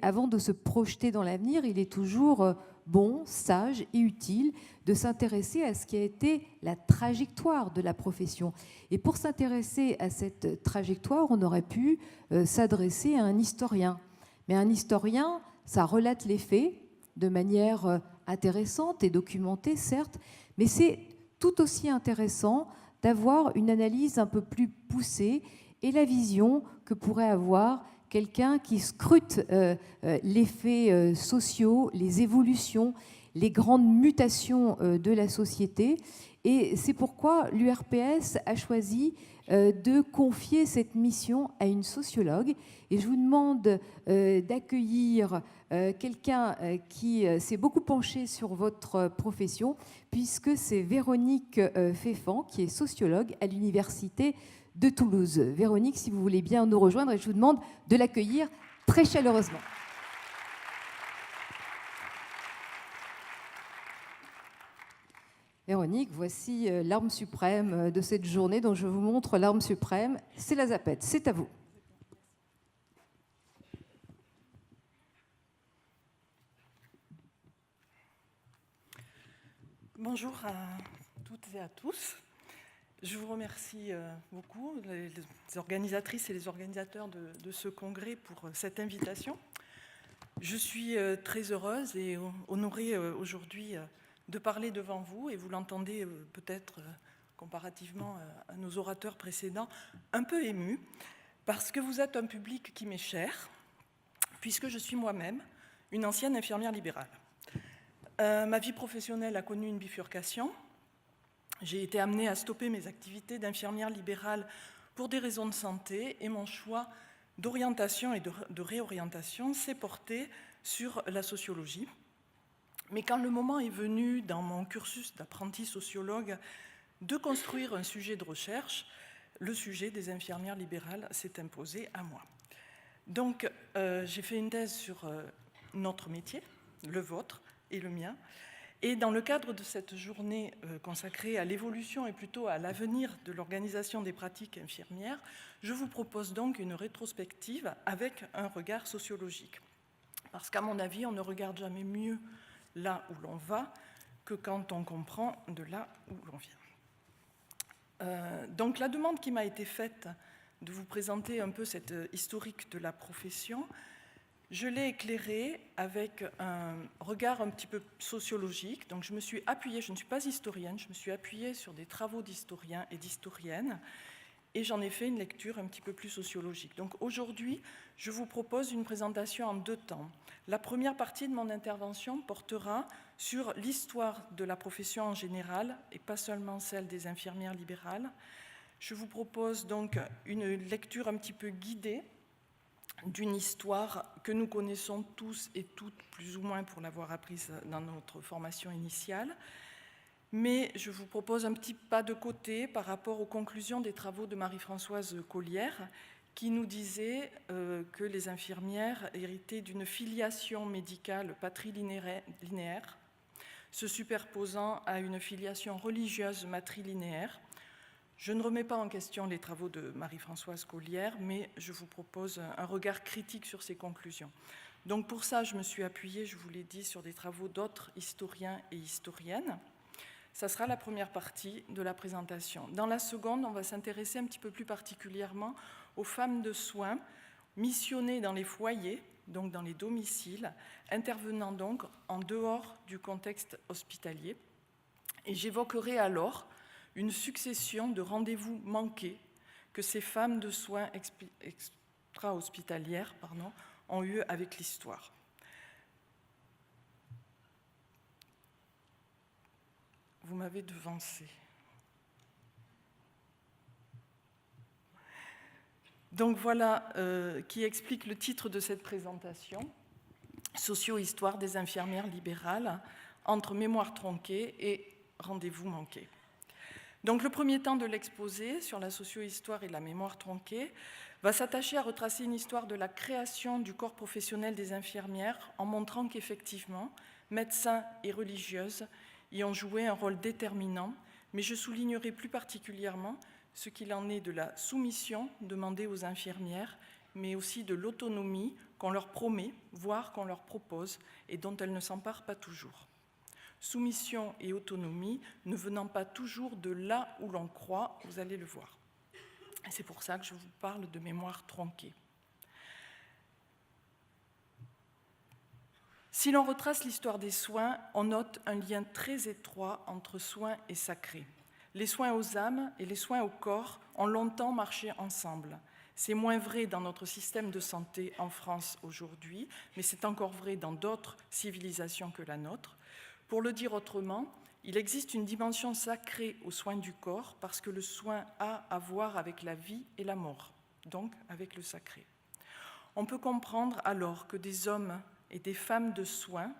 Avant de se projeter dans l'avenir, il est toujours bon, sage et utile de s'intéresser à ce qui a été la trajectoire de la profession. Et pour s'intéresser à cette trajectoire, on aurait pu s'adresser à un historien. Mais un historien, ça relate les faits de manière intéressante et documentée, certes, mais c'est tout aussi intéressant d'avoir une analyse un peu plus poussée et la vision que pourrait avoir quelqu'un qui scrute les faits sociaux, les évolutions, les grandes mutations de la société. Et c'est pourquoi l'URPS a choisi de confier cette mission à une sociologue. Et je vous demande d'accueillir quelqu'un qui s'est beaucoup penché sur votre profession, puisque c'est Véronique Féfan, qui est sociologue à l'Université de Toulouse. Véronique, si vous voulez bien nous rejoindre, et je vous demande de l'accueillir très chaleureusement. Véronique, voici l'arme suprême de cette journée dont je vous montre l'arme suprême, c'est la zapette. C'est à vous. Bonjour à toutes et à tous. Je vous remercie beaucoup, les organisatrices et les organisateurs de ce congrès, pour cette invitation. Je suis très heureuse et honorée aujourd'hui de parler devant vous, et vous l'entendez peut-être comparativement à nos orateurs précédents, un peu émue, parce que vous êtes un public qui m'est cher, puisque je suis moi-même une ancienne infirmière libérale. Ma vie professionnelle a connu une bifurcation. J'ai été amenée à stopper mes activités d'infirmière libérale pour des raisons de santé, et mon choix d'orientation et de réorientation s'est porté sur la sociologie. Mais quand le moment est venu, dans mon cursus d'apprenti sociologue, de construire un sujet de recherche, le sujet des infirmières libérales s'est imposé à moi. Donc, j'ai fait une thèse sur notre métier, le vôtre et le mien. Et dans le cadre de cette journée consacrée à l'évolution et plutôt à l'avenir de l'organisation des pratiques infirmières, je vous propose donc une rétrospective avec un regard sociologique. Parce qu'à mon avis, on ne regarde jamais mieux là où l'on va que quand on comprend de là où l'on vient. Donc la demande qui m'a été faite de vous présenter un peu cette historique de la profession, je l'ai éclairée avec un regard un petit peu sociologique. Donc je me suis appuyée, je ne suis pas historienne, je me suis appuyée sur des travaux d'historiens et d'historiennes, et j'en ai fait une lecture un petit peu plus sociologique. Donc aujourd'hui, je vous propose une présentation en 2 temps. La première partie de mon intervention portera sur l'histoire de la profession en général, et pas seulement celle des infirmières libérales. Je vous propose donc une lecture un petit peu guidée d'une histoire que nous connaissons tous et toutes, plus ou moins pour l'avoir apprise dans notre formation initiale. Mais je vous propose un petit pas de côté par rapport aux conclusions des travaux de Marie-Françoise Collière, qui nous disait que les infirmières héritaient d'une filiation médicale patrilinéaire, se superposant à une filiation religieuse matrilinéaire. Je ne remets pas en question les travaux de Marie-Françoise Collière, mais je vous propose un regard critique sur ces conclusions. Donc pour ça, je me suis appuyée, je vous l'ai dit, sur des travaux d'autres historiens et historiennes. Ça sera la première partie de la présentation. Dans la seconde, on va s'intéresser un petit peu plus particulièrement aux femmes de soins missionnées dans les foyers, donc dans les domiciles, intervenant donc en dehors du contexte hospitalier. Et j'évoquerai alors une succession de rendez-vous manqués que ces femmes de soins extra-hospitalières ont eu avec l'histoire. Vous m'avez devancé. Donc voilà qui explique le titre de cette présentation, Socio-histoire des infirmières libérales, entre mémoire tronquée et rendez-vous manqué. Donc le premier temps de l'exposé sur la socio-histoire et la mémoire tronquée va s'attacher à retracer une histoire de la création du corps professionnel des infirmières, en montrant qu'effectivement, médecins et religieuses y ont joué un rôle déterminant, mais je soulignerai plus particulièrement ce qu'il en est de la soumission demandée aux infirmières mais aussi de l'autonomie qu'on leur promet, voire qu'on leur propose, et dont elles ne s'emparent pas toujours. Soumission et autonomie ne venant pas toujours de là où l'on croit, vous allez le voir. Et c'est pour ça que je vous parle de mémoire tronquée. Si l'on retrace l'histoire des soins, on note un lien très étroit entre soins et sacré. Les soins aux âmes et les soins au corps ont longtemps marché ensemble. C'est moins vrai dans notre système de santé en France aujourd'hui, mais c'est encore vrai dans d'autres civilisations que la nôtre. Pour le dire autrement, il existe une dimension sacrée aux soins du corps parce que le soin a à voir avec la vie et la mort, donc avec le sacré. On peut comprendre alors que des hommes et des femmes de soins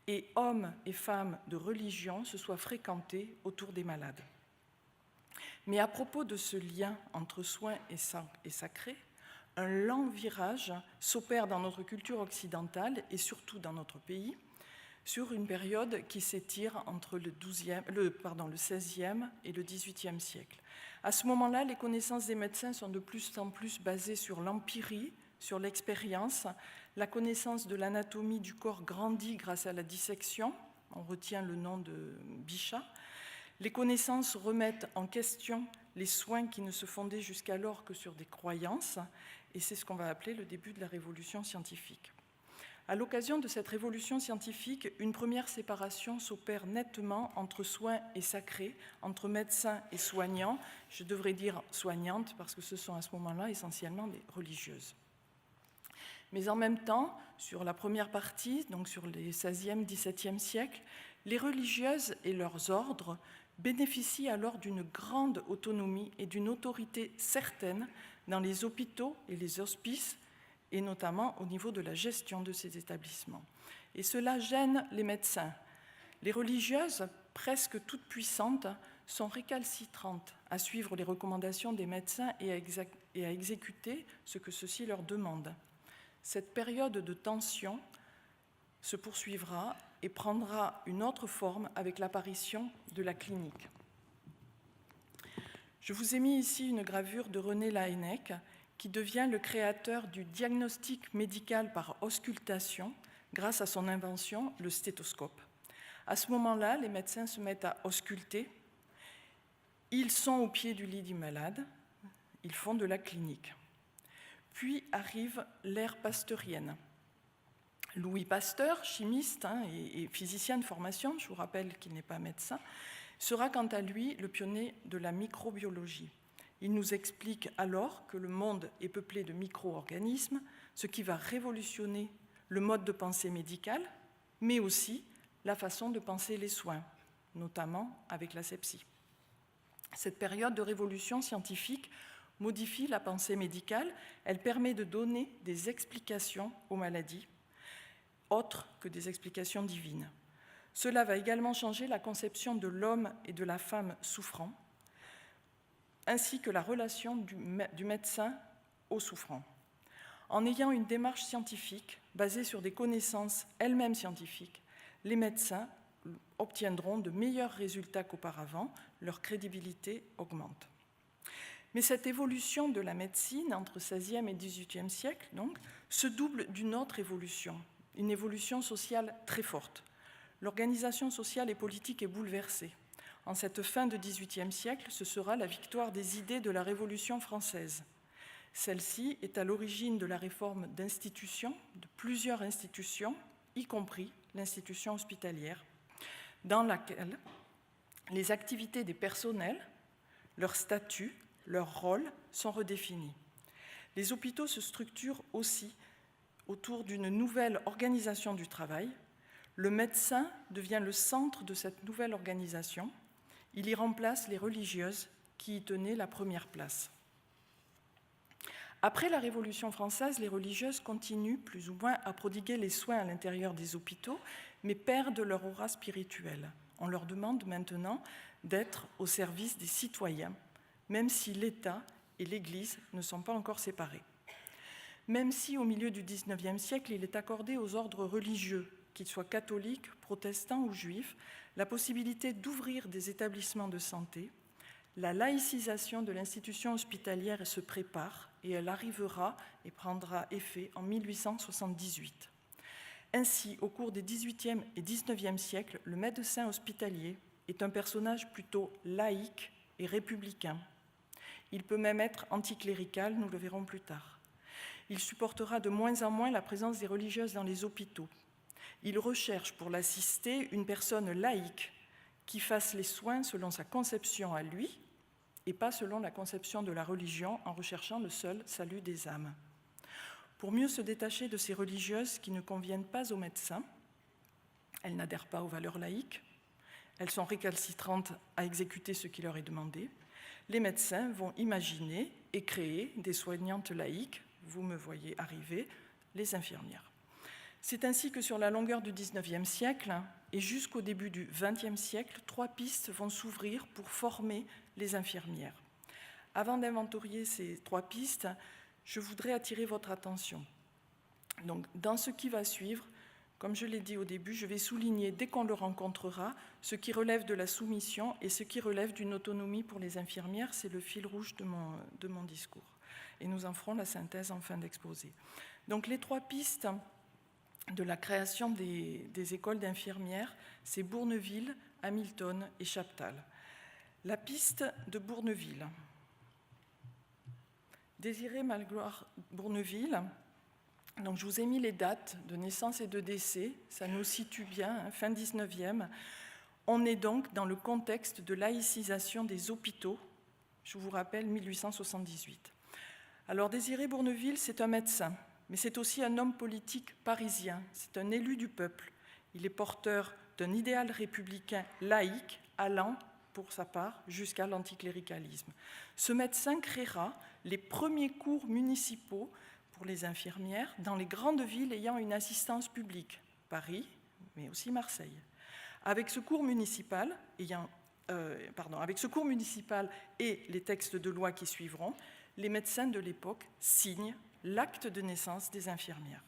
et hommes et femmes de religion se soient fréquentés autour des malades. Mais à propos de ce lien entre soins et sacré, un lent virage s'opère dans notre culture occidentale et surtout dans notre pays sur une période qui s'étire entre le XVIe et le XVIIIe siècle. À ce moment-là, les connaissances des médecins sont de plus en plus basées sur l'empirie, sur l'expérience. La connaissance de l'anatomie du corps grandit grâce à la dissection. On retient le nom de Bichat. Les connaissances remettent en question les soins qui ne se fondaient jusqu'alors que sur des croyances, et c'est ce qu'on va appeler le début de la révolution scientifique. À l'occasion de cette révolution scientifique, une première séparation s'opère nettement entre soins et sacré, entre médecins et soignants. Je devrais dire soignantes parce que ce sont à ce moment-là essentiellement des religieuses. Mais en même temps, sur la première partie, donc sur les XVIe, XVIIe siècles, les religieuses et leurs ordres bénéficient alors d'une grande autonomie et d'une autorité certaine dans les hôpitaux et les hospices, et notamment au niveau de la gestion de ces établissements. Et cela gêne les médecins. Les religieuses, presque toutes puissantes, sont récalcitrantes à suivre les recommandations des médecins et à exécuter ce que ceux-ci leur demandent. Cette période de tension se poursuivra et prendra une autre forme avec l'apparition de la clinique. Je vous ai mis ici une gravure de René Laennec, qui devient le créateur du diagnostic médical par auscultation grâce à son invention, le stéthoscope. À ce moment-là, les médecins se mettent à ausculter. Ils sont au pied du lit du malade. Ils font de la clinique. Puis arrive l'ère pasteurienne. Louis Pasteur, chimiste et physicien de formation, je vous rappelle qu'il n'est pas médecin, sera quant à lui le pionnier de la microbiologie. Il nous explique alors que le monde est peuplé de micro-organismes, ce qui va révolutionner le mode de pensée médical, mais aussi la façon de penser les soins, notamment avec l'asepsie. Cette période de révolution scientifique modifie la pensée médicale, elle permet de donner des explications aux maladies, autres que des explications divines. Cela va également changer la conception de l'homme et de la femme souffrant, ainsi que la relation du médecin au souffrant. En ayant une démarche scientifique basée sur des connaissances elles-mêmes scientifiques, les médecins obtiendront de meilleurs résultats qu'auparavant, leur crédibilité augmente. Mais cette évolution de la médecine entre XVIe et XVIIIe siècle, donc, se double d'une autre évolution, une évolution sociale très forte. L'organisation sociale et politique est bouleversée. En cette fin de XVIIIe siècle, ce sera la victoire des idées de la Révolution française. Celle-ci est à l'origine de la réforme d'institutions, de plusieurs institutions, y compris l'institution hospitalière, dans laquelle les activités des personnels, leur statut, leur rôle sont redéfinis. Les hôpitaux se structurent aussi autour d'une nouvelle organisation du travail. Le médecin devient le centre de cette nouvelle organisation. Il y remplace les religieuses qui y tenaient la première place. Après la Révolution française, les religieuses continuent plus ou moins à prodiguer les soins à l'intérieur des hôpitaux, mais perdent leur aura spirituelle. On leur demande maintenant d'être au service des citoyens, même si l'État et l'Église ne sont pas encore séparés. Même si, au milieu du XIXe siècle, il est accordé aux ordres religieux, qu'ils soient catholiques, protestants ou juifs, la possibilité d'ouvrir des établissements de santé, la laïcisation de l'institution hospitalière se prépare et elle arrivera et prendra effet en 1878. Ainsi, au cours des XVIIIe et XIXe siècles, le médecin hospitalier est un personnage plutôt laïque et républicain. Il peut même être anticlérical, nous le verrons plus tard. Il supportera de moins en moins la présence des religieuses dans les hôpitaux. Il recherche pour l'assister une personne laïque qui fasse les soins selon sa conception à lui et pas selon la conception de la religion en recherchant le seul salut des âmes. Pour mieux se détacher de ces religieuses qui ne conviennent pas aux médecins, elles n'adhèrent pas aux valeurs laïques, elles sont récalcitrantes à exécuter ce qui leur est demandé, les médecins vont imaginer et créer des soignantes laïques, vous me voyez arriver, les infirmières. C'est ainsi que sur la longueur du XIXe siècle et jusqu'au début du XXe siècle, 3 pistes vont s'ouvrir pour former les infirmières. Avant d'inventorier ces 3 pistes, je voudrais attirer votre attention. Donc, dans ce qui va suivre, comme je l'ai dit au début, je vais souligner dès qu'on le rencontrera ce qui relève de la soumission et ce qui relève d'une autonomie pour les infirmières. C'est le fil rouge de mon discours. Et nous en ferons la synthèse en fin d'exposé. Donc, les 3 pistes de la création des écoles d'infirmières, c'est Bourneville, Hamilton et Chaptal. La piste de Bourneville. Désirée Malgloire Bourneville, donc je vous ai mis les dates de naissance et de décès, ça nous situe bien, fin 19e. On est donc dans le contexte de laïcisation des hôpitaux, je vous rappelle 1878. Alors Désiré Bourneville, c'est un médecin, mais c'est aussi un homme politique parisien, c'est un élu du peuple. Il est porteur d'un idéal républicain laïque allant, pour sa part, jusqu'à l'anticléricalisme. Ce médecin créera les premiers cours municipaux pour les infirmières dans les grandes villes ayant une assistance publique, Paris, mais aussi Marseille. Avec ce cours municipal, et les textes de loi qui suivront, les médecins de l'époque signent l'acte de naissance des infirmières.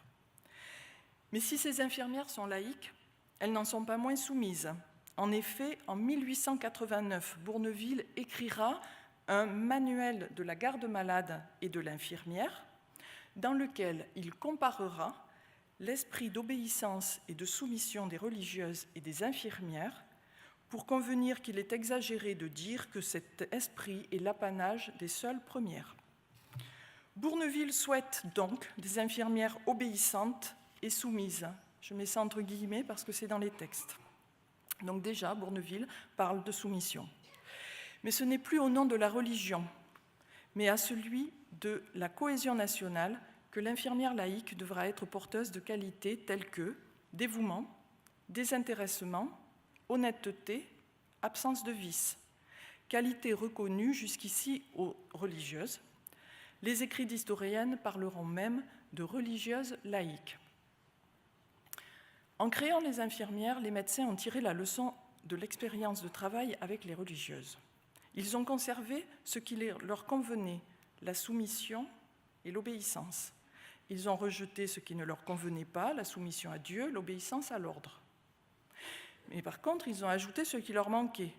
Mais si ces infirmières sont laïques, elles n'en sont pas moins soumises. En effet, en 1889, Bourneville écrira un manuel de la garde malade et de l'infirmière, dans lequel il comparera l'esprit d'obéissance et de soumission des religieuses et des infirmières pour convenir qu'il est exagéré de dire que cet esprit est l'apanage des seules premières. Bourneville souhaite donc des infirmières obéissantes et soumises. Je mets ça entre guillemets parce que c'est dans les textes. Donc déjà, Bourneville parle de soumission. Mais ce n'est plus au nom de la religion, mais à celui de la cohésion nationale que l'infirmière laïque devra être porteuse de qualités telles que dévouement, désintéressement, honnêteté, absence de vice, qualités reconnues jusqu'ici aux religieuses. Les écrits d'historiennes parleront même de religieuses laïques. En créant les infirmières, les médecins ont tiré la leçon de l'expérience de travail avec les religieuses. Ils ont conservé ce qui leur convenait, la soumission et l'obéissance. Ils ont rejeté ce qui ne leur convenait pas, la soumission à Dieu, l'obéissance à l'ordre. Mais par contre, ils ont ajouté ce qui leur manquait,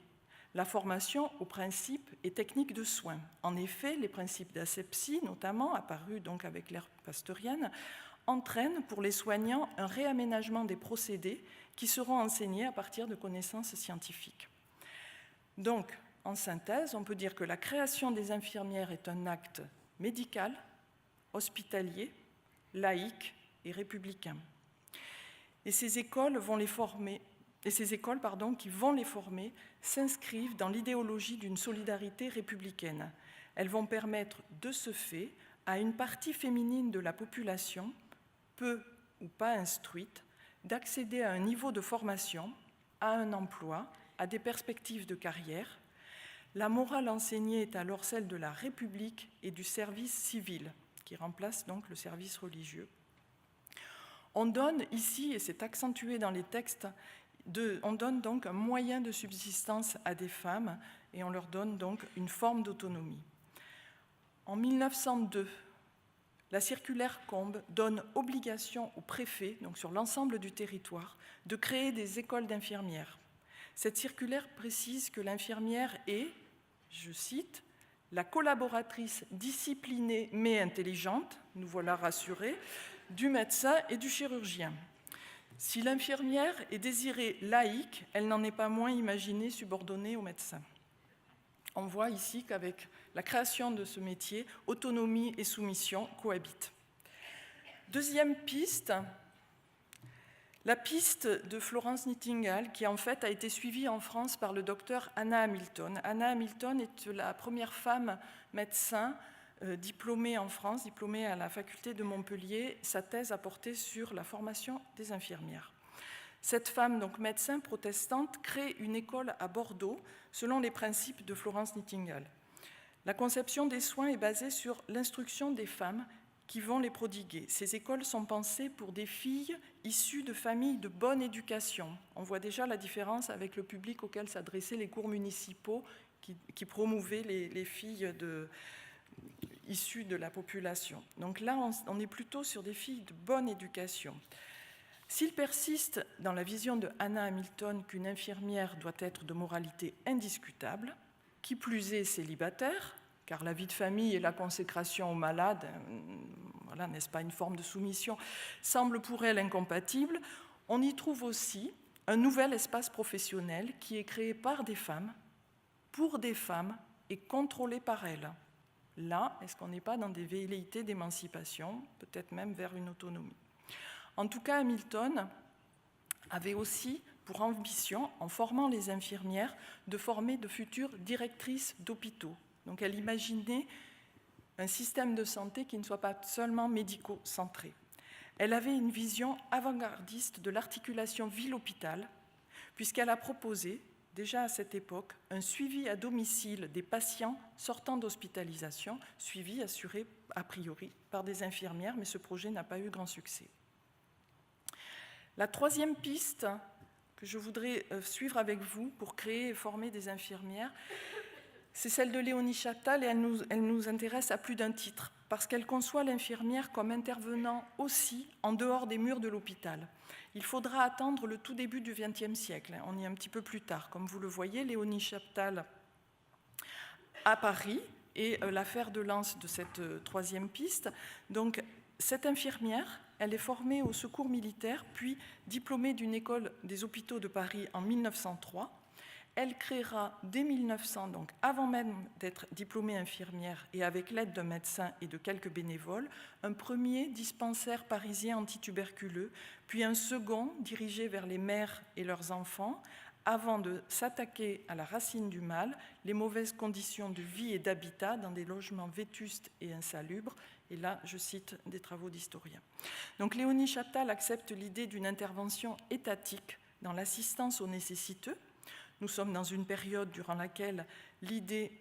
la formation aux principes et techniques de soins. En effet, les principes d'asepsie, notamment, apparus donc avec l'ère pasteurienne, entraînent pour les soignants un réaménagement des procédés qui seront enseignés à partir de connaissances scientifiques. Donc, en synthèse, on peut dire que la création des infirmières est un acte médical, hospitalier, laïque et républicain. Et ces écoles qui vont les former s'inscrivent dans l'idéologie d'une solidarité républicaine. Elles vont permettre de ce fait à une partie féminine de la population, peu ou pas instruite, d'accéder à un niveau de formation, à un emploi, à des perspectives de carrière. La morale enseignée est alors celle de la République et du service civil, qui remplace donc le service religieux. On donne ici, et c'est accentué dans les textes, on donne donc un moyen de subsistance à des femmes et on leur donne donc une forme d'autonomie. En 1902, la circulaire Combes donne obligation au préfet, donc sur l'ensemble du territoire, de créer des écoles d'infirmières. Cette circulaire précise que l'infirmière est, je cite, la collaboratrice disciplinée mais intelligente, nous voilà rassurés, du médecin et du chirurgien. Si l'infirmière est désirée laïque, elle n'en est pas moins imaginée subordonnée au médecin. On voit ici qu'avec la création de ce métier, autonomie et soumission cohabitent. Deuxième piste, la piste de Florence Nightingale, qui en fait a été suivie en France par le docteur Anna Hamilton. Anna Hamilton est la première femme médecin diplômée en France, diplômée à la faculté de Montpellier. Sa thèse a porté sur la formation des infirmières. Cette femme, donc médecin protestante, crée une école à Bordeaux selon les principes de Florence Nightingale. La conception des soins est basée sur l'instruction des femmes qui vont les prodiguer. Ces écoles sont pensées pour des filles issues de familles de bonne éducation. On voit déjà la différence avec le public auquel s'adressaient les cours municipaux qui promouvaient les filles issues de la population. Donc là, on est plutôt sur des filles de bonne éducation. S'il persiste dans la vision de Anna Hamilton qu'une infirmière doit être de moralité indiscutable, qui plus est célibataire, car la vie de famille et la consécration aux malades, voilà, n'est-ce pas une forme de soumission, semble pour elle incompatible, on y trouve aussi un nouvel espace professionnel qui est créé par des femmes, pour des femmes et contrôlé par elles. Là, est-ce qu'on n'est pas dans des velléités d'émancipation, peut-être même vers une autonomie? En tout cas, Hamilton avait aussi pour ambition, en formant les infirmières, de former de futures directrices d'hôpitaux. Donc elle imaginait un système de santé qui ne soit pas seulement médico-centré. Elle avait une vision avant-gardiste de l'articulation ville-hôpital, puisqu'elle a proposé, déjà à cette époque, un suivi à domicile des patients sortant d'hospitalisation, suivi assuré a priori par des infirmières, mais ce projet n'a pas eu grand succès. La troisième piste que je voudrais suivre avec vous pour créer et former des infirmières, c'est celle de Léonie Chaptal, et elle nous intéresse à plus d'un titre, parce qu'elle conçoit l'infirmière comme intervenant aussi en dehors des murs de l'hôpital. Il faudra attendre le tout début du XXe siècle, on y est un petit peu plus tard. Comme vous le voyez, Léonie Chaptal à Paris est l'affaire de lance de cette troisième piste. Donc, cette infirmière, elle est formée au secours militaire, puis diplômée d'une école des hôpitaux de Paris en 1903. Elle créera dès 1900, donc avant même d'être diplômée infirmière et avec l'aide d'un médecin et de quelques bénévoles, un premier dispensaire parisien antituberculeux, puis un second dirigé vers les mères et leurs enfants, avant de s'attaquer à la racine du mal, les mauvaises conditions de vie et d'habitat dans des logements vétustes et insalubres. Et là, je cite des travaux d'historiens. Donc Léonie Chaptal accepte l'idée d'une intervention étatique dans l'assistance aux nécessiteux. Nous sommes dans une période durant laquelle l'idée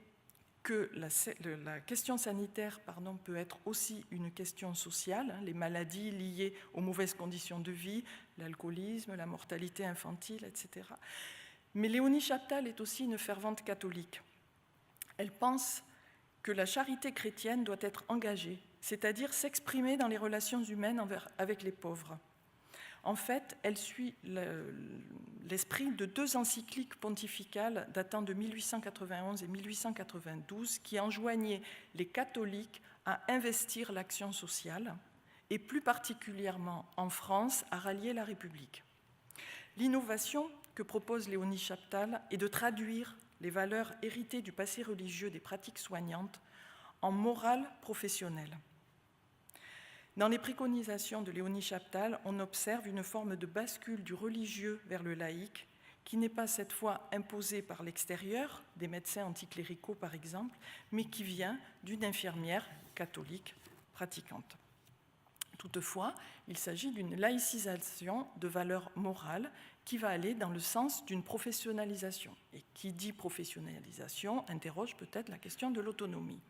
que la question sanitaire peut être aussi une question sociale, les maladies liées aux mauvaises conditions de vie, l'alcoolisme, la mortalité infantile, etc. Mais Léonie Chaptal est aussi une fervente catholique. Elle pense que la charité chrétienne doit être engagée, c'est-à-dire s'exprimer dans les relations humaines avec les pauvres. En fait, elle suit l'esprit de deux encycliques pontificales datant de 1891 et 1892 qui enjoignaient les catholiques à investir l'action sociale et plus particulièrement en France à rallier la République. L'innovation que propose Léonie Chaptal est de traduire les valeurs héritées du passé religieux des pratiques soignantes en morale professionnelle. Dans les préconisations de Léonie Chaptal, on observe une forme de bascule du religieux vers le laïque, qui n'est pas cette fois imposée par l'extérieur, des médecins anticléricaux par exemple, mais qui vient d'une infirmière catholique pratiquante. Toutefois, il s'agit d'une laïcisation de valeurs morales qui va aller dans le sens d'une professionnalisation. Et qui dit professionnalisation interroge peut-être la question de l'autonomie.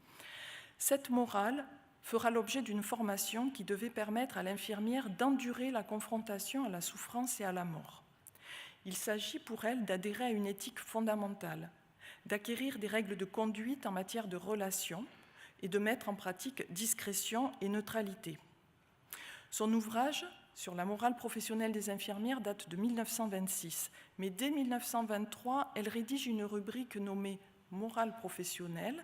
Cette morale fera l'objet d'une formation qui devait permettre à l'infirmière d'endurer la confrontation à la souffrance et à la mort. Il s'agit pour elle d'adhérer à une éthique fondamentale, d'acquérir des règles de conduite en matière de relations et de mettre en pratique discrétion et neutralité. Son ouvrage sur la morale professionnelle des infirmières date de 1926, mais dès 1923, elle rédige une rubrique nommée « Morale professionnelle »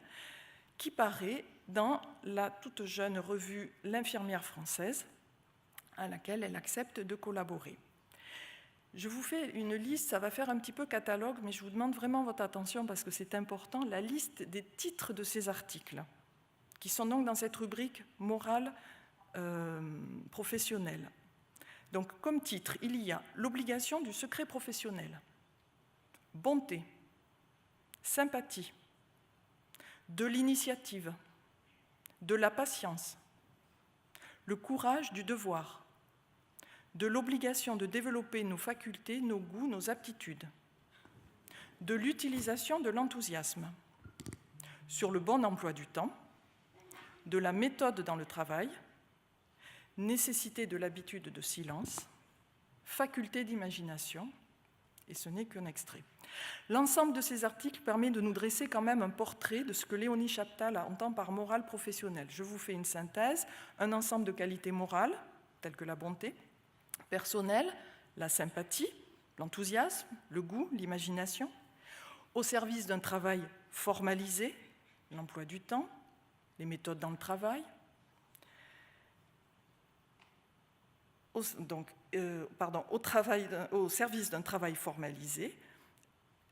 qui paraît dans la toute jeune revue L'Infirmière française, à laquelle elle accepte de collaborer. Je vous fais une liste, ça va faire un petit peu catalogue, mais je vous demande vraiment votre attention parce que c'est important, la liste des titres de ces articles, qui sont donc dans cette rubrique morale professionnelle. Donc, comme titre, il y a l'obligation du secret professionnel, bonté, sympathie, de l'initiative, de la patience, le courage du devoir, de l'obligation de développer nos facultés, nos goûts, nos aptitudes, de l'utilisation de l'enthousiasme, sur le bon emploi du temps, de la méthode dans le travail, nécessité de l'habitude de silence, faculté d'imagination, et ce n'est qu'un extrait. L'ensemble de ces articles permet de nous dresser quand même un portrait de ce que Léonie Chaptal entend par morale professionnelle. Je vous fais une synthèse, un ensemble de qualités morales, telles que la bonté, personnelle, la sympathie, l'enthousiasme, le goût, l'imagination, au service d'un travail formalisé, l'emploi du temps, les méthodes dans le travail, au service d'un travail formalisé,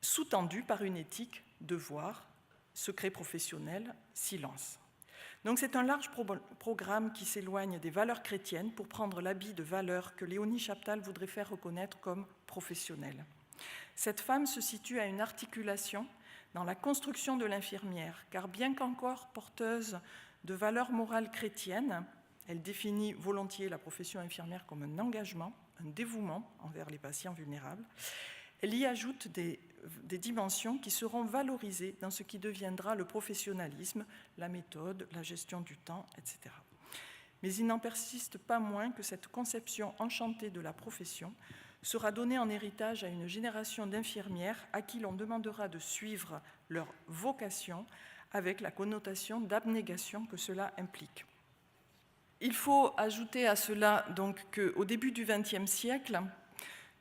sous-tendu par une éthique, devoir, secret professionnel, silence. Donc c'est un large programme qui s'éloigne des valeurs chrétiennes pour prendre l'habit de valeurs que Léonie Chaptal voudrait faire reconnaître comme professionnelles. Cette femme se situe à une articulation dans la construction de l'infirmière, car bien qu'encore porteuse de valeurs morales chrétiennes, elle définit volontiers la profession infirmière comme un engagement, un dévouement envers les patients vulnérables. Elle y ajoute des dimensions qui seront valorisées dans ce qui deviendra le professionnalisme, la méthode, la gestion du temps, etc. Mais il n'en persiste pas moins que cette conception enchantée de la profession sera donnée en héritage à une génération d'infirmières à qui l'on demandera de suivre leur vocation avec la connotation d'abnégation que cela implique. Il faut ajouter à cela donc qu'au début du XXe siècle,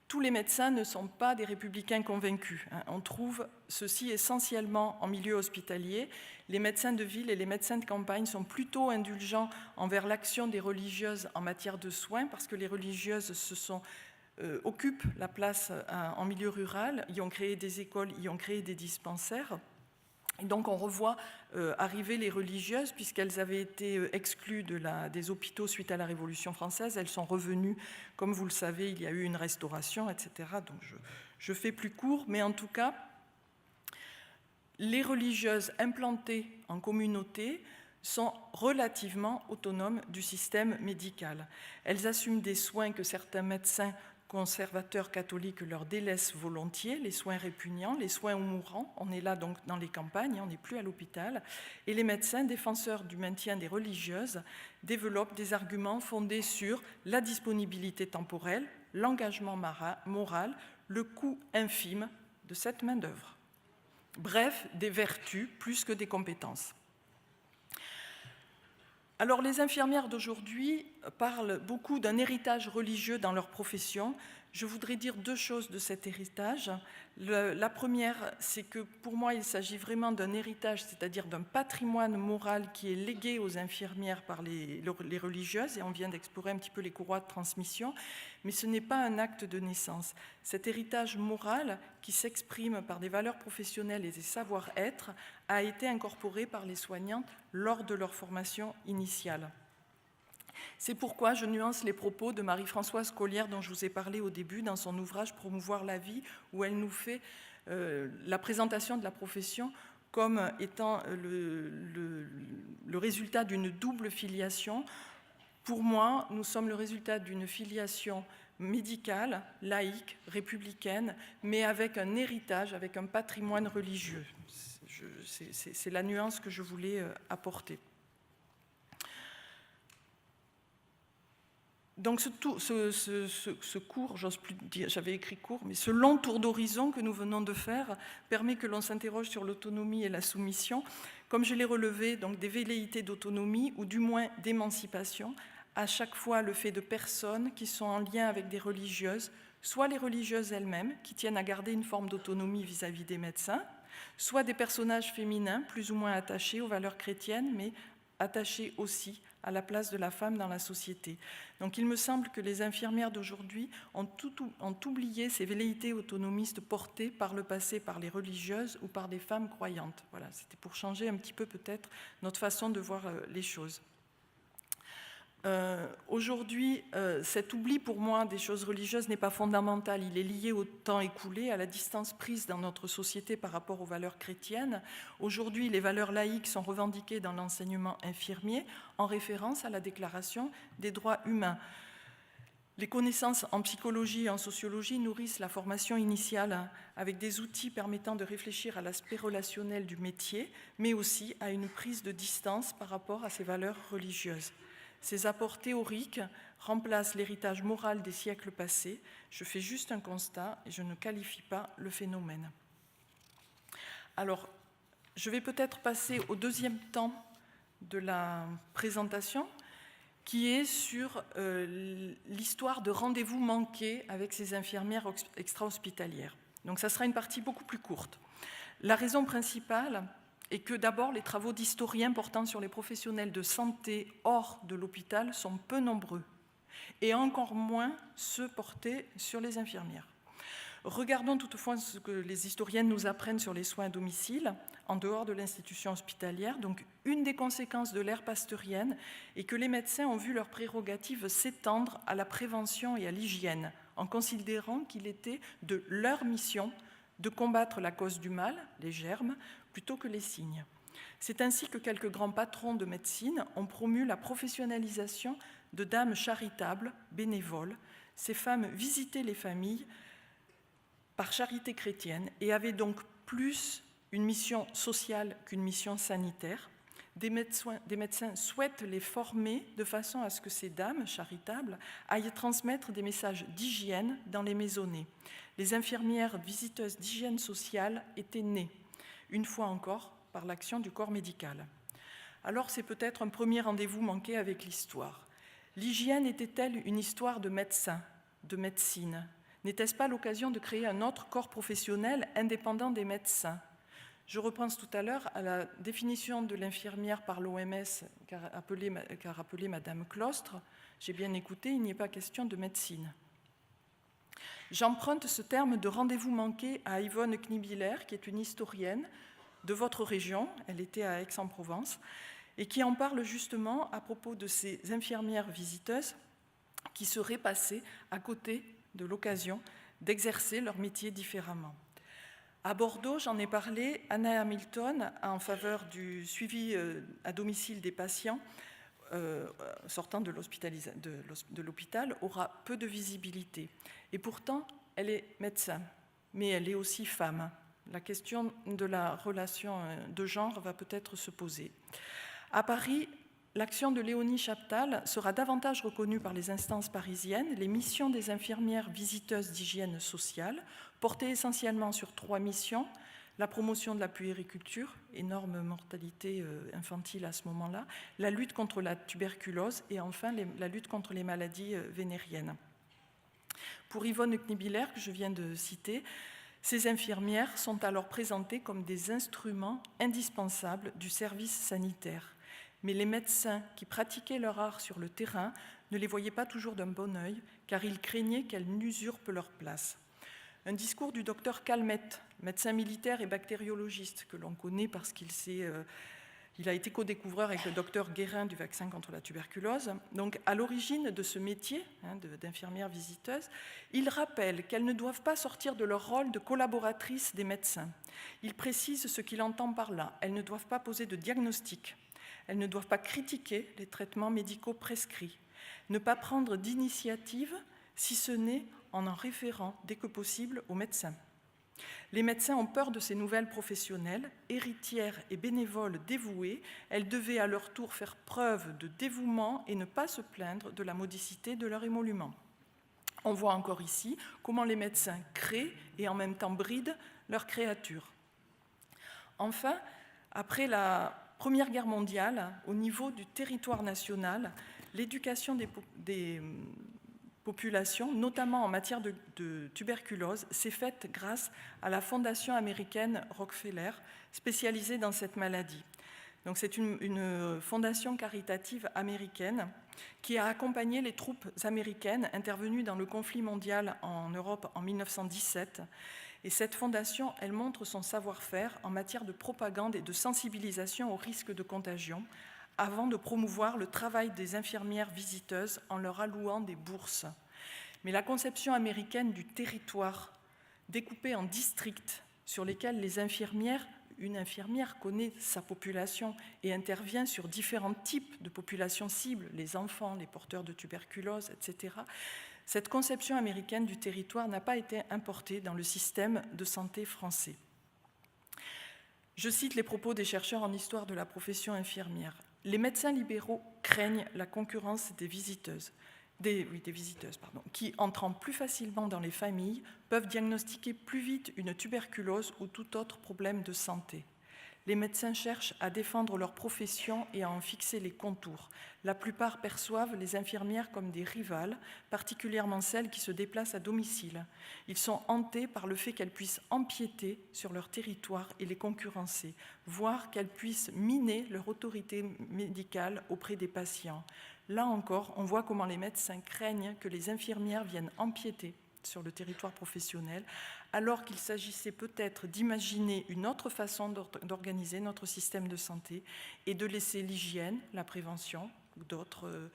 tous les médecins ne sont pas des républicains convaincus. On trouve ceci essentiellement en milieu hospitalier. Les médecins de ville et les médecins de campagne sont plutôt indulgents envers l'action des religieuses en matière de soins, parce que les religieuses occupent la place en milieu rural, y ont créé des écoles, y ont créé des dispensaires. Et donc on revoit arriver les religieuses, puisqu'elles avaient été exclues des hôpitaux suite à la Révolution française. Elles sont revenues, comme vous le savez, il y a eu une restauration, etc. Donc je fais plus court, mais en tout cas, les religieuses implantées en communauté sont relativement autonomes du système médical. Elles assument des soins que certains médecins conservateurs catholiques leur délaissent volontiers, les soins répugnants, les soins aux mourants. On est là donc dans les campagnes, on n'est plus à l'hôpital. Et les médecins, défenseurs du maintien des religieuses, développent des arguments fondés sur la disponibilité temporelle, l'engagement moral, le coût infime de cette main-d'œuvre. Bref, des vertus plus que des compétences. Alors, les infirmières d'aujourd'hui parlent beaucoup d'un héritage religieux dans leur profession. Je voudrais dire deux choses de cet héritage. La première, c'est que pour moi, il s'agit vraiment d'un héritage, c'est-à-dire d'un patrimoine moral qui est légué aux infirmières par les religieuses, et on vient d'explorer un petit peu les courroies de transmission, mais ce n'est pas un acte de naissance. Cet héritage moral, qui s'exprime par des valeurs professionnelles et des savoir-être, a été incorporé par les soignantes lors de leur formation initiale. C'est pourquoi je nuance les propos de Marie-Françoise Collière, dont je vous ai parlé au début, dans son ouvrage « Promouvoir la vie », où elle nous fait la présentation de la profession comme étant le résultat d'une double filiation. Pour moi, nous sommes le résultat d'une filiation médicale, laïque, républicaine, mais avec un héritage, avec un patrimoine religieux. C'est la nuance que je voulais apporter. Donc ce court, j'ose plus dire, j'avais écrit court, mais ce long tour d'horizon que nous venons de faire permet que l'on s'interroge sur l'autonomie et la soumission, comme je l'ai relevé, donc des velléités d'autonomie ou du moins d'émancipation, à chaque fois le fait de personnes qui sont en lien avec des religieuses, soit les religieuses elles-mêmes, qui tiennent à garder une forme d'autonomie vis-à-vis des médecins, soit des personnages féminins plus ou moins attachés aux valeurs chrétiennes, mais attachés aussi à la place de la femme dans la société. Donc il me semble que les infirmières d'aujourd'hui ont oublié ces velléités autonomistes portées par le passé par les religieuses ou par des femmes croyantes. Voilà, c'était pour changer un petit peu peut-être notre façon de voir les choses. Aujourd'hui, cet oubli pour moi des choses religieuses n'est pas fondamental. Il est lié au temps écoulé, à la distance prise dans notre société par rapport aux valeurs chrétiennes. Aujourd'hui, les valeurs laïques sont revendiquées dans l'enseignement infirmier en référence à la Déclaration des droits humains. Les connaissances en psychologie et en sociologie nourrissent la formation initiale avec des outils permettant de réfléchir à l'aspect relationnel du métier, mais aussi à une prise de distance par rapport à ces valeurs religieuses. Ces apports théoriques remplacent l'héritage moral des siècles passés. Je fais juste un constat et je ne qualifie pas le phénomène. Alors, je vais peut-être passer au deuxième temps de la présentation, qui est sur l'histoire de rendez-vous manqués avec ces infirmières extra-hospitalières. Donc, ça sera une partie beaucoup plus courte. La raison principale et que d'abord les travaux d'historiens portant sur les professionnels de santé hors de l'hôpital sont peu nombreux, et encore moins ceux portés sur les infirmières. Regardons toutefois ce que les historiennes nous apprennent sur les soins à domicile, en dehors de l'institution hospitalière. Donc, une des conséquences de l'ère pasteurienne est que les médecins ont vu leurs prérogatives s'étendre à la prévention et à l'hygiène, en considérant qu'il était de leur mission de combattre la cause du mal, les germes, plutôt que les signes. C'est ainsi que quelques grands patrons de médecine ont promu la professionnalisation de dames charitables, bénévoles. Ces femmes visitaient les familles par charité chrétienne et avaient donc plus une mission sociale qu'une mission sanitaire. Des médecins souhaitent les former de façon à ce que ces dames charitables aillent transmettre des messages d'hygiène dans les maisonnées. Les infirmières visiteuses d'hygiène sociale étaient nées, une fois encore, par l'action du corps médical. Alors c'est peut-être un premier rendez-vous manqué avec l'histoire. L'hygiène était-elle une histoire de médecins, de médecine ? N'était-ce pas l'occasion de créer un autre corps professionnel indépendant des médecins ? Je repense tout à l'heure à la définition de l'infirmière par l'OMS qu'a rappelé Madame Clostre. J'ai bien écouté, il n'y est pas question de médecine. J'emprunte ce terme de rendez-vous manqué à Yvonne Kniebiller, qui est une historienne de votre région, elle était à Aix-en-Provence, et qui en parle justement à propos de ces infirmières visiteuses qui seraient passées à côté de l'occasion d'exercer leur métier différemment. À Bordeaux, j'en ai parlé, Anna Hamilton, en faveur du suivi à domicile des patients sortant de l'hôpital, aura peu de visibilité. Et pourtant, elle est médecin, mais elle est aussi femme. La question de la relation de genre va peut-être se poser. À Paris, l'action de Léonie Chaptal sera davantage reconnue par les instances parisiennes. Les missions des infirmières visiteuses d'hygiène sociale, portées essentiellement sur 3 missions, la promotion de la puériculture, énorme mortalité infantile à ce moment-là, la lutte contre la tuberculose et enfin la lutte contre les maladies vénériennes. Pour Yvonne Kniebiller, que je viens de citer, ces infirmières sont alors présentées comme des instruments indispensables du service sanitaire. Mais les médecins qui pratiquaient leur art sur le terrain ne les voyaient pas toujours d'un bon œil, car ils craignaient qu'elles n'usurpent leur place. Un discours du docteur Calmette, médecin militaire et bactériologiste, que l'on connaît parce qu'il a été co-découvreur avec le docteur Guérin du vaccin contre la tuberculose. Donc, à l'origine de ce métier d'infirmière visiteuse, il rappelle qu'elles ne doivent pas sortir de leur rôle de collaboratrice des médecins. Il précise ce qu'il entend par là. Elles ne doivent pas poser de diagnostic. Elles ne doivent pas critiquer les traitements médicaux prescrits, ne pas prendre d'initiative, si ce n'est en référant dès que possible aux médecins. Les médecins ont peur de ces nouvelles professionnelles, héritières et bénévoles dévouées. Elles devaient à leur tour faire preuve de dévouement et ne pas se plaindre de la modicité de leur émolument. On voit encore ici comment les médecins créent et en même temps brident leurs créatures. Enfin, après la Première Guerre mondiale, au niveau du territoire national, l'éducation des populations, notamment en matière de tuberculose, s'est faite grâce à la fondation américaine Rockefeller, spécialisée dans cette maladie. Donc c'est une fondation caritative américaine qui a accompagné les troupes américaines intervenues dans le conflit mondial en Europe en 1917. Et cette fondation, elle montre son savoir-faire en matière de propagande et de sensibilisation au risque de contagion, avant de promouvoir le travail des infirmières visiteuses en leur allouant des bourses. Mais la conception américaine du territoire, découpé en districts sur lesquels une infirmière connaît sa population et intervient sur différents types de populations cibles, les enfants, les porteurs de tuberculose, etc. Cette conception américaine du territoire n'a pas été importée dans le système de santé français. Je cite les propos des chercheurs en histoire de la profession infirmière. Les médecins libéraux craignent la concurrence des visiteuses, qui, entrant plus facilement dans les familles, peuvent diagnostiquer plus vite une tuberculose ou tout autre problème de santé. Les médecins cherchent à défendre leur profession et à en fixer les contours. La plupart perçoivent les infirmières comme des rivales, particulièrement celles qui se déplacent à domicile. Ils sont hantés par le fait qu'elles puissent empiéter sur leur territoire et les concurrencer, voire qu'elles puissent miner leur autorité médicale auprès des patients. Là encore, on voit comment les médecins craignent que les infirmières viennent empiéter sur le territoire professionnel, alors qu'il s'agissait peut-être d'imaginer une autre façon d'organiser notre système de santé et de laisser l'hygiène, la prévention ou d'autres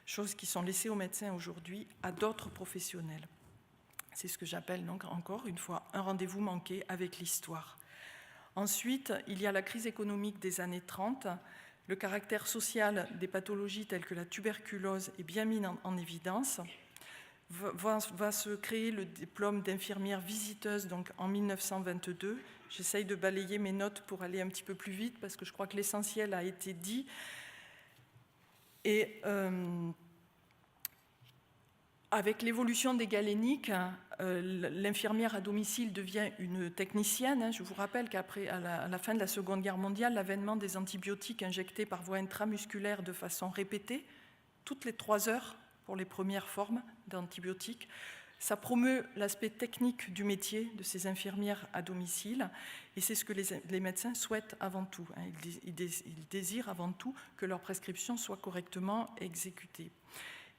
choses qui sont laissées aux médecins aujourd'hui à d'autres professionnels. C'est ce que j'appelle donc encore une fois un rendez-vous manqué avec l'histoire. Ensuite, il y a la crise économique des années 30. Le caractère social des pathologies telles que la tuberculose est bien mis en évidence. Va se créer le diplôme d'infirmière visiteuse donc en 1922. J'essaye de balayer mes notes pour aller un petit peu plus vite parce que je crois que l'essentiel a été dit. Et avec l'évolution des galéniques, l'infirmière à domicile devient une technicienne. Je vous rappelle qu'après, à la fin de la Seconde Guerre mondiale, l'avènement des antibiotiques injectés par voie intramusculaire de façon répétée, toutes les 3 heures, pour les premières formes d'antibiotiques. Ça promeut l'aspect technique du métier de ces infirmières à domicile et c'est ce que les médecins souhaitent avant tout. Ils désirent avant tout que leurs prescriptions soient correctement exécutées.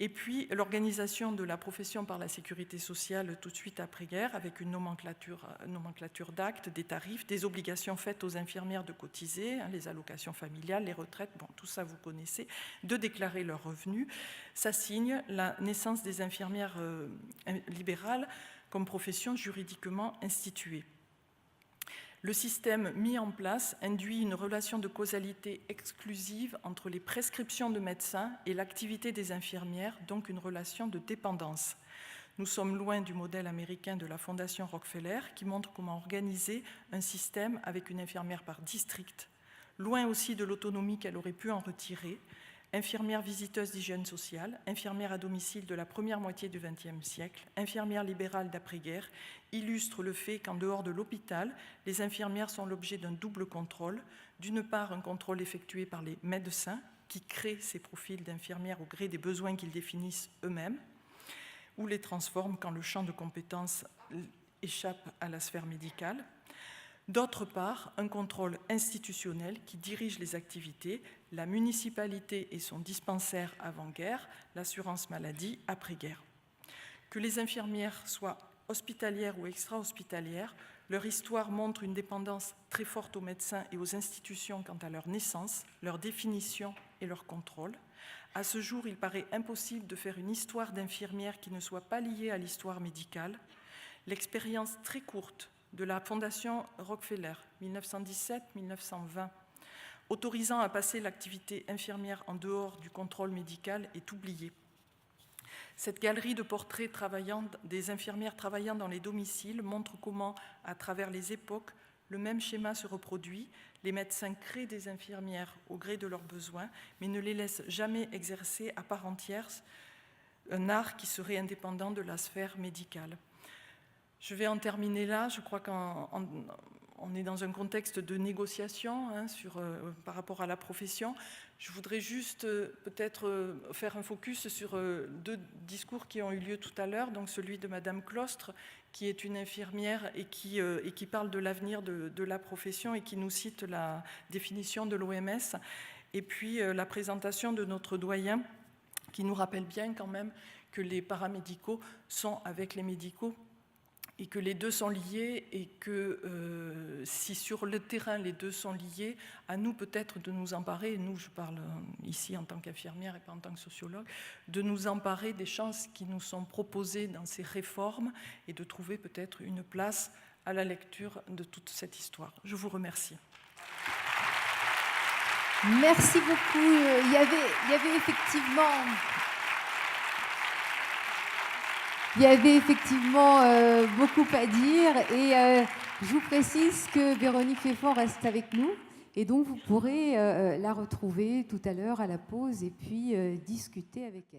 Et puis l'organisation de la profession par la sécurité sociale tout de suite après-guerre avec une nomenclature d'actes, des tarifs, des obligations faites aux infirmières de cotiser, les allocations familiales, les retraites, bon, tout ça vous connaissez, de déclarer leurs revenus. Ça signe la naissance des infirmières libérales comme profession juridiquement instituée. Le système mis en place induit une relation de causalité exclusive entre les prescriptions de médecins et l'activité des infirmières, donc une relation de dépendance. Nous sommes loin du modèle américain de la Fondation Rockefeller qui montre comment organiser un système avec une infirmière par district, loin aussi de l'autonomie qu'elle aurait pu en retirer. Infirmière visiteuse d'hygiène sociale, infirmière à domicile de la première moitié du XXe siècle, infirmière libérale d'après-guerre, illustre le fait qu'en dehors de l'hôpital, les infirmières sont l'objet d'un double contrôle. D'une part, un contrôle effectué par les médecins qui créent ces profils d'infirmières au gré des besoins qu'ils définissent eux-mêmes ou les transforment quand le champ de compétences échappe à la sphère médicale. D'autre part, un contrôle institutionnel qui dirige les activités, la municipalité et son dispensaire avant-guerre, l'assurance maladie après-guerre. Que les infirmières soient hospitalières ou extra-hospitalières, leur histoire montre une dépendance très forte aux médecins et aux institutions quant à leur naissance, leur définition et leur contrôle. À ce jour, il paraît impossible de faire une histoire d'infirmière qui ne soit pas liée à l'histoire médicale. L'expérience très courte de la Fondation Rockefeller, 1917-1920, autorisant à passer l'activité infirmière en dehors du contrôle médical est oubliée. Cette galerie de portraits des infirmières travaillant dans les domiciles montre comment, à travers les époques, le même schéma se reproduit. Les médecins créent des infirmières au gré de leurs besoins, mais ne les laissent jamais exercer à part entière un art qui serait indépendant de la sphère médicale. Je vais en terminer là. Je crois qu'on est dans un contexte de négociation par rapport à la profession. Je voudrais juste peut-être faire un focus sur deux discours qui ont eu lieu tout à l'heure, donc celui de Madame Clostre, qui est une infirmière et qui parle de l'avenir de la profession et qui nous cite la définition de l'OMS, et puis la présentation de notre doyen, qui nous rappelle bien quand même que les paramédicaux sont avec les médicaux et que les deux sont liés, et que si sur le terrain les deux sont liés, à nous peut-être de nous emparer, et nous je parle ici en tant qu'infirmière et pas en tant que sociologue, de nous emparer des chances qui nous sont proposées dans ces réformes et de trouver peut-être une place à la lecture de toute cette histoire. Je vous remercie. Merci beaucoup. Il y avait effectivement beaucoup à dire, et je vous précise que Véronique Pfeffort reste avec nous, et donc vous pourrez la retrouver tout à l'heure à la pause et puis discuter avec elle.